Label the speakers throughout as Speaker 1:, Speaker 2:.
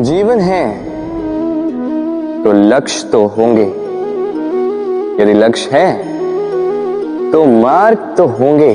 Speaker 1: जीवन है तो लक्ष्य तो होंगे, यदि लक्ष्य है तो मार्ग तो होंगे,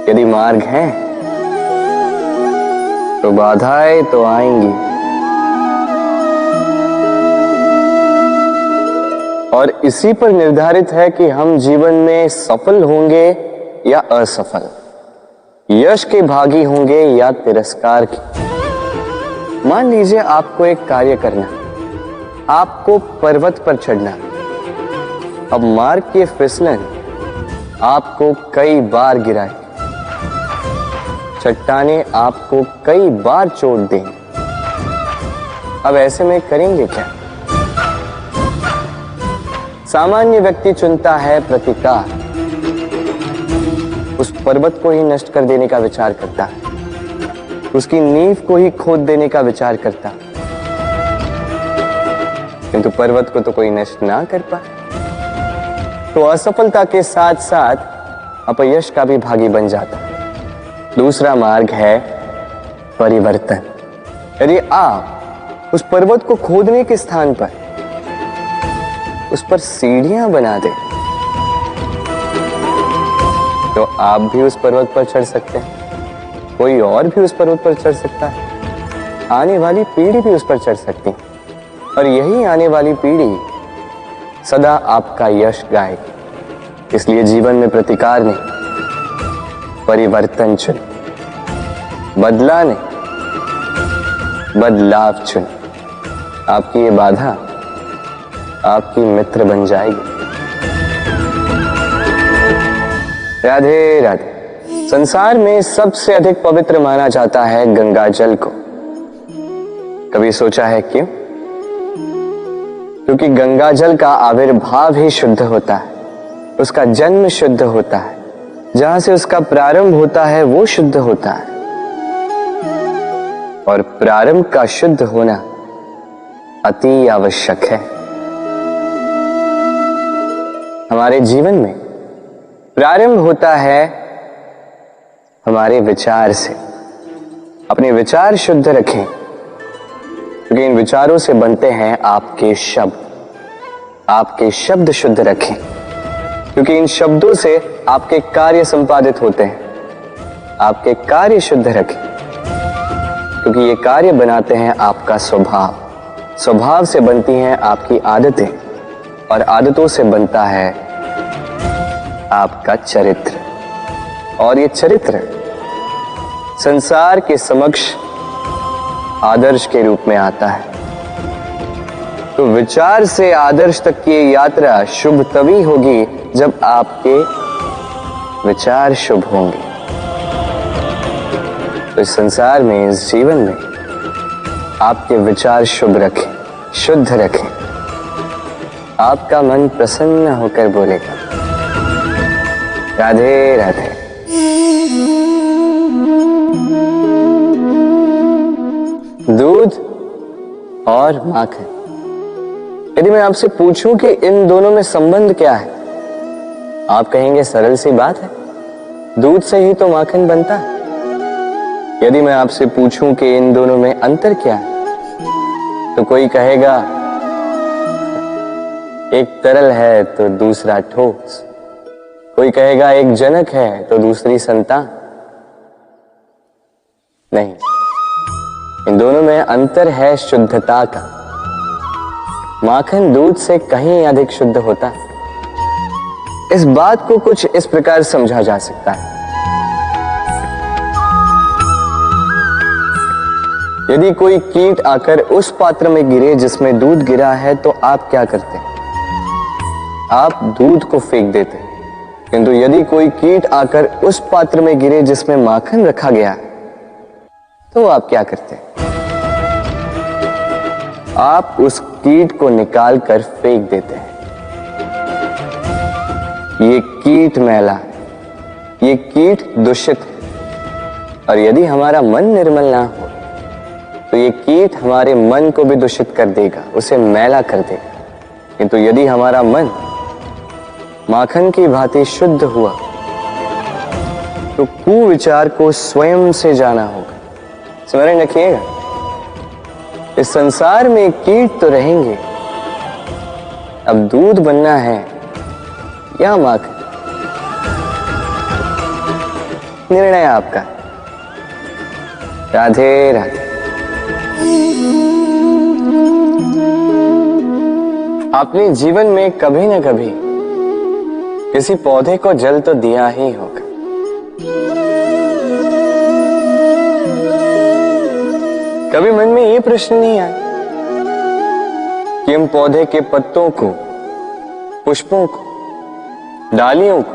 Speaker 1: यदि मार्ग है तो बाधाएं तो आएंगी। और इसी पर निर्धारित है कि हम जीवन में सफल होंगे या असफल, यश के भागी होंगे या तिरस्कार के। मान लीजिए आपको एक कार्य करना, आपको पर्वत पर चढ़ना। अब मार्ग के फिसलन आपको कई बार गिराए, चट्टाने आपको कई बार चोट दें। अब ऐसे में करेंगे क्या? सामान्य व्यक्ति चुनता है प्रतिकार, उस पर्वत को ही नष्ट कर देने का विचार करता है, उसकी नींव को ही खोद देने का विचार करता, किंतु पर्वत को तो कोई नष्ट ना कर पाए, तो असफलता के साथ साथ अपयश का भी भागी बन जाता। दूसरा मार्ग है परिवर्तन। यदि आप उस पर्वत को खोदने के स्थान पर उस पर सीढ़ियां बना दे तो आप भी उस पर्वत पर चढ़ सकते हैं, कोई और भी उस पर्वत पर चढ़ सकता है, आने वाली पीढ़ी भी उस पर चढ़ सकती है, और यही आने वाली पीढ़ी सदा आपका यश गाएगी। इसलिए जीवन में प्रतिकार नहीं, परिवर्तन चुन, बदला नहीं, बदलाव चुन। आपकी ये बाधा आपकी मित्र बन जाएगी। राधे राधे। संसार में सबसे अधिक पवित्र माना जाता है गंगा जल को। कभी सोचा है क्यों? क्योंकि गंगा जल का आविर्भाव ही शुद्ध होता है, उसका जन्म शुद्ध होता है, जहां से उसका प्रारंभ होता है वो शुद्ध होता है। और प्रारंभ का शुद्ध होना अति आवश्यक है। हमारे जीवन में प्रारंभ होता है हमारे विचार से। अपने विचार शुद्ध रखें, क्योंकि इन विचारों से बनते हैं आपके शब्द। आपके शब्द शुद्ध रखें, क्योंकि इन शब्दों से आपके कार्य संपादित होते हैं। आपके कार्य शुद्ध रखें, क्योंकि ये कार्य बनाते हैं आपका स्वभाव। स्वभाव से बनती हैं आपकी आदतें, और आदतों से बनता है आपका चरित्र। और ये चरित्र संसार के समक्ष आदर्श के रूप में आता है। तो विचार से आदर्श तक की यात्रा शुभ तभी होगी जब आपके विचार शुभ होंगे। तो इस संसार में, इस जीवन में आपके विचार शुभ रखें, शुद्ध रखें। आपका मन प्रसन्न होकर बोलेगा राधे राधे। दूध और माखन। यदि मैं आपसे पूछूं कि इन दोनों में संबंध क्या है, आप कहेंगे सरल सी बात है, दूध से ही तो माखन बनता है। यदि मैं आपसे पूछूं कि इन दोनों में अंतर क्या है, तो कोई कहेगा एक तरल है तो दूसरा ठोस, कोई कहेगा एक जनक है तो दूसरी संतान। नहीं, इन दोनों में अंतर है शुद्धता का। माखन दूध से कहीं अधिक शुद्ध होता है। इस बात को कुछ इस प्रकार समझा जा सकता है। यदि कोई कीट आकर उस पात्र में गिरे जिसमें दूध गिरा है, तो आप क्या करते हैं? आप दूध को फेंक देते हैं। किंतु यदि कोई कीट आकर उस पात्र में गिरे जिसमें माखन रखा गया, तो आप क्या करते हैं? आप उस कीट को निकाल कर फेंक देते हैं। ये कीट मैला है, ये कीट दूषित है। और यदि हमारा मन निर्मल ना हो, तो ये कीट हमारे मन को भी दूषित कर देगा, उसे मैला कर देगा। किंतु यदि हमारा मन माखन की भांति शुद्ध हुआ, तो कुविचार को स्वयं से जाना होगा। स्मरण रखिएगा, इस संसार में कीट तो रहेंगे, अब दूध बनना है या माखन, निर्णय आपका। राधे राधे। आपने जीवन में कभी न कभी किसी पौधे को जल तो दिया ही होगा। कभी मन में ये प्रश्न नहीं आया कि हम पौधे के पत्तों को, पुष्पों को, डालियों को,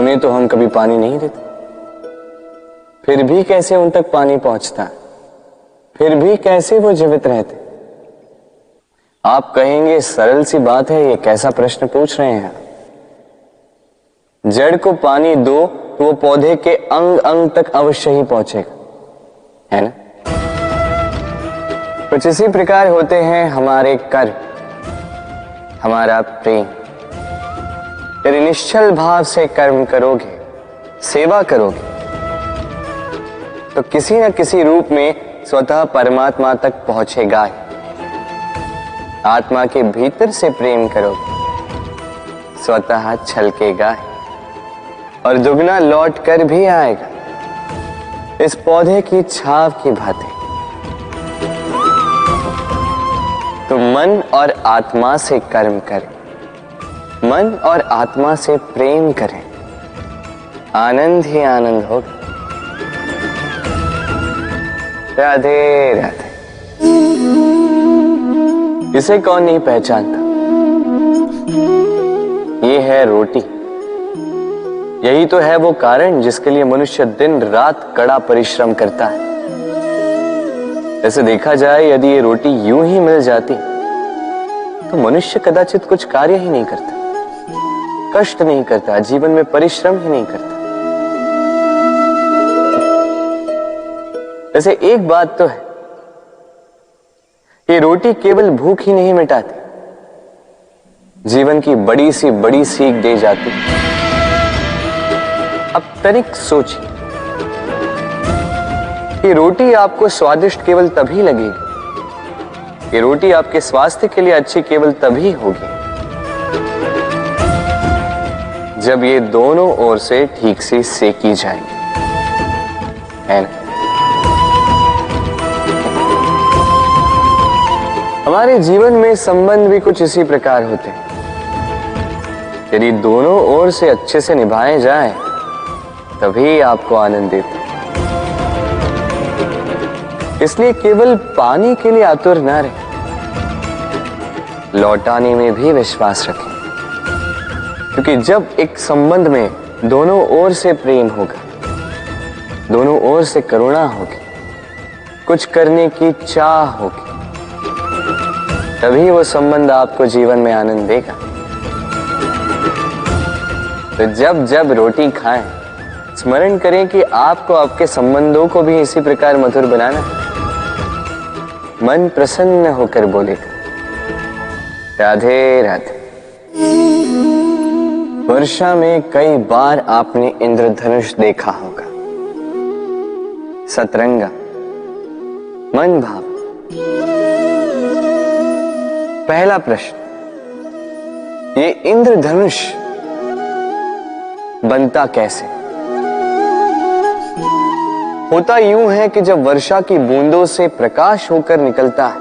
Speaker 1: उन्हें तो हम कभी पानी नहीं देते, फिर भी कैसे उन तक पानी पहुंचता है, फिर भी कैसे वो जीवित रहते। आप कहेंगे सरल सी बात है, ये कैसा प्रश्न पूछ रहे हैं। जड़ को पानी दो तो वो पौधे के अंग अंग तक अवश्य ही पहुंचेगा, है ना। कुछ इसी प्रकार होते हैं हमारे कर्म, हमारा प्रेम। यदि निश्चल भाव से कर्म करोगे, सेवा करोगे, तो किसी न किसी रूप में स्वतः परमात्मा तक पहुंचेगा ही। आत्मा के भीतर से प्रेम करोगे, स्वतः छलकेगा ही और दुगना लौट कर भी आएगा, इस पौधे की छाव की भांति। तो मन और आत्मा से कर्म करें, मन और आत्मा से प्रेम करें, आनंद ही आनंद होगा। राधे राधे। इसे कौन नहीं पहचानता, ये है रोटी। यही तो है वो कारण जिसके लिए मनुष्य दिन रात कड़ा परिश्रम करता है। ऐसे देखा जाए, यदि ये रोटी यूं ही मिल जाती तो मनुष्य कदाचित कुछ कार्य ही नहीं करता, कष्ट नहीं करता, जीवन में परिश्रम ही नहीं करता। वैसे एक बात तो है, ये रोटी केवल भूख ही नहीं मिटाती, जीवन की बड़ी सी बड़ी सीख दे जाती। अब तनिक सोचिए, ये रोटी आपको स्वादिष्ट केवल तभी लगेगी, ये रोटी आपके स्वास्थ्य के लिए अच्छी केवल तभी होगी जब ये दोनों ओर से ठीक से सेकी जाएगी, है ना। हमारे जीवन में संबंध भी कुछ इसी प्रकार होते हैं। यदि दोनों ओर से अच्छे से निभाए जाए तभी आपको आनंद देते। इसलिए केवल पानी के लिए आतुर न रहे, लौटाने में भी विश्वास रखें। क्योंकि जब एक संबंध में दोनों ओर से प्रेम होगा, दोनों ओर से करुणा होगी, कुछ करने की चाह होगी, तभी वो संबंध आपको जीवन में आनंद देगा। तो जब जब रोटी खाएं, स्मरण करें कि आपको आपके संबंधों को भी इसी प्रकार मधुर बनाना है। मन प्रसन्न होकर बोलेगा, राधे राधे। वर्षा में कई बार आपने इंद्रधनुष देखा होगा, सतरंगा, मन भाव। पहला प्रश्न, ये इंद्रधनुष बनता कैसे? होता यूं है कि जब वर्षा की बूंदों से प्रकाश होकर निकलता है,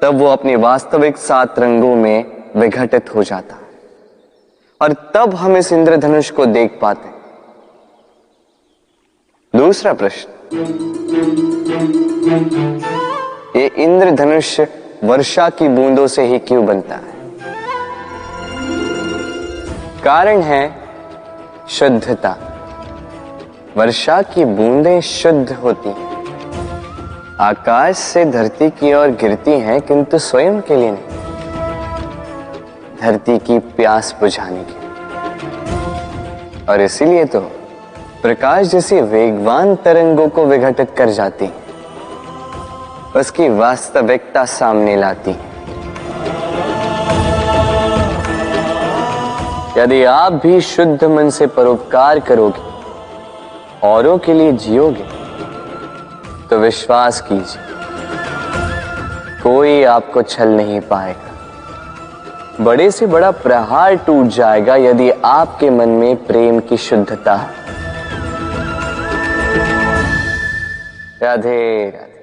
Speaker 1: तब वो अपने वास्तविक 7 रंगों में विघटित हो जाता है और तब हम इस इंद्रधनुष को देख पाते हैं। दूसरा प्रश्न, ये इंद्रधनुष वर्षा की बूंदों से ही क्यों बनता है? कारण है शुद्धता। वर्षा की बूंदें शुद्ध होती हैं, आकाश से धरती की ओर गिरती हैं, किंतु स्वयं के लिए नहीं, धरती की प्यास बुझाने के लिए। और इसीलिए तो प्रकाश जैसी वेगवान तरंगों को विघटित कर जाती है, उसकी वास्तविकता सामने लाती है। यदि आप भी शुद्ध मन से परोपकार करोगे, औरों के लिए जियोगे, तो विश्वास कीजिए, कोई आपको छल नहीं पाएगा। बड़े से बड़ा प्रहार टूट जाएगा यदि आपके मन में प्रेम की शुद्धता है। राधे राधे।